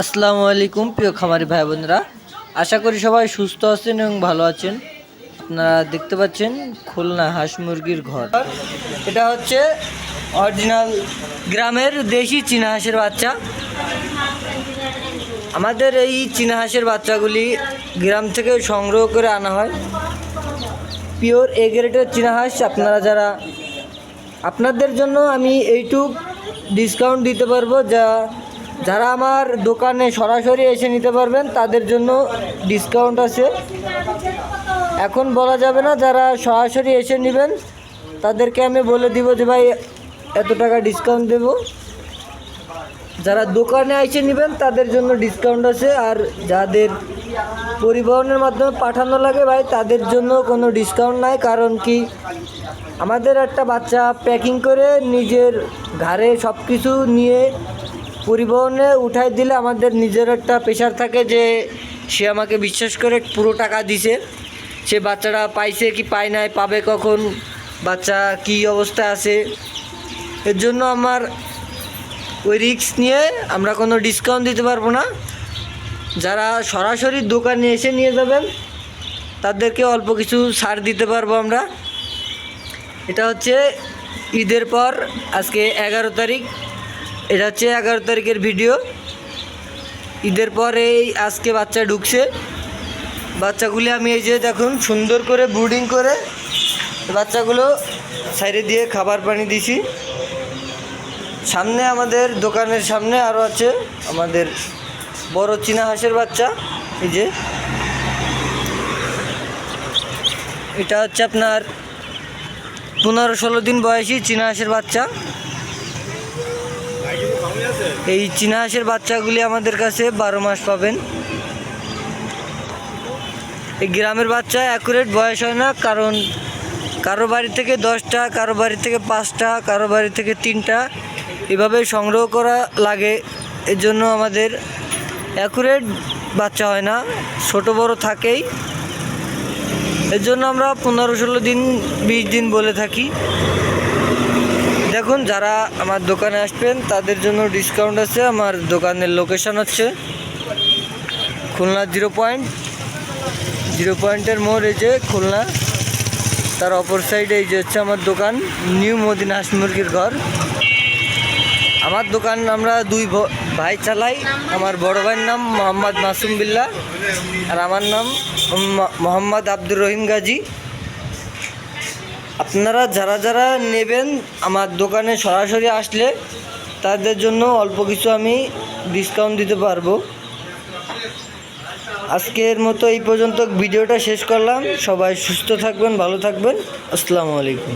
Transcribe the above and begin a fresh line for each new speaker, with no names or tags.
আসসালামু আলাইকুম প্রিয় খামারি ভাই বোনেরা, আশা করি সবাই সুস্থ আছেন এবং ভালো আছেন। আপনারা দেখতে পাচ্ছেন খুলনা হাঁস মুরগির ঘর। এটা হচ্ছে অরিজিনাল গ্রামের দেশি চীনা হাঁসের বাচ্চা। আমাদের এই চীনা হাঁসের বাচ্চাগুলি গ্রাম থেকে সংগ্রহ করে আনা হয়। পিওর এ গ্রেডের চীনা হাঁস। আপনাদের জন্য আমি এইটুক ডিসকাউন্ট দিতে পারবো, যারা আমার দোকানে সরাসরি এসে নিতে পারবেন তাদের জন্য ডিসকাউন্ট আছে। এখন বলা যাবে না, যারা সরাসরি এসে নেবেন তাদেরকে আমি বলে দিব যে ভাই এত টাকা ডিসকাউন্ট দেব। যারা দোকানে এসে নেবেন তাদের জন্য ডিসকাউন্ট আছে, আর যাদের পরিবহনের মাধ্যমে পাঠানো লাগে ভাই তাদের জন্য কোনো ডিসকাউন্ট নাই। কারণ কি, আমাদের একটা বাচ্চা প্যাকিং করে নিজের ঘাড়ে সব কিছু নিয়ে পরিবহনে উঠাই দিলে আমাদের নিজের একটা প্রেশার থাকে যে সে আমাকে বিশ্বাস করে পুরো টাকা দিছে, সে বাচ্চাটা পাইছে কি পায় নাই, পাবে কখন, বাচ্চা কি অবস্থা আছে। এর জন্য আমার ওই রিস্ক নিয়ে আমরা কোনো ডিসকাউন্ট দিতে পারবো না। যারা সরাসরি দোকানে এসে নিয়ে যাবেন তাদেরকে অল্প কিছু ছাড় দিতে পারবো আমরা। এটা হচ্ছে ঈদের পর, আজকে 11 তারিখ। এটা হচ্ছে 11 তারিখের ভিডিও। ঈদের পরে আজকে বাচ্চা ঢুকছে। বাচ্চাগুলি আমি এই যে দেখুন সুন্দর করে ব্রুডিং করে বাচ্চাগুলো সাইডে দিয়ে খাবার পানি দিছি। সামনে আমাদের দোকানের সামনে আরও আছে আমাদের বড় চীনা হাঁসের বাচ্চা। এই যে এটা হচ্ছে আপনার 15-16 দিন বয়সী চীনা হাঁসের বাচ্চা। এই চীনা হাঁসের বাচ্চাগুলি আমাদের কাছে 12 মাস পাবেন। এই গ্রামের বাচ্চা অ্যাকুরেট বয়স হয় না, কারণ কারো বাড়ি থেকে 10টা, কারো বাড়ি থেকে 5টা, কারো বাড়ি থেকে 3টা এভাবে সংগ্রহ করা লাগে। এর জন্য আমাদের অ্যাকুরেট বাচ্চা হয় না, ছোট বড় থাকেই। এর জন্য আমরা 15-16 দিন 20 দিন বলে থাকি। দেখুন, যারা আমার দোকানে আসবেন তাদের জন্য ডিসকাউন্ট আছে। আমার দোকানের লোকেশন হচ্ছে খুলনা 0 পয়েন্টের মোড়। এই যে খুলনা, তার অপর সাইডে এই যে হচ্ছে আমার দোকান, নিউ মদিনা হাঁস মুরগির ঘর। আমার দোকান আমরা 2 ভাই চালাই। আমার বড় ভাইয়ের নাম মোহাম্মদ মাসুম বিল্লাহ, আর আমার নাম মোহাম্মদ আব্দুর রহিম গাজী। আপনারা যারা নেবেন আমার দোকানে সরাসরি আসলে তাদের জন্য অল্প কিছু আমি ডিসকাউন্ট দিতে পারবো। আজকের মতো এই পর্যন্ত ভিডিওটা শেষ করলাম। সবাই সুস্থ থাকবেন, ভালো থাকবেন। আসসালামু আলাইকুম।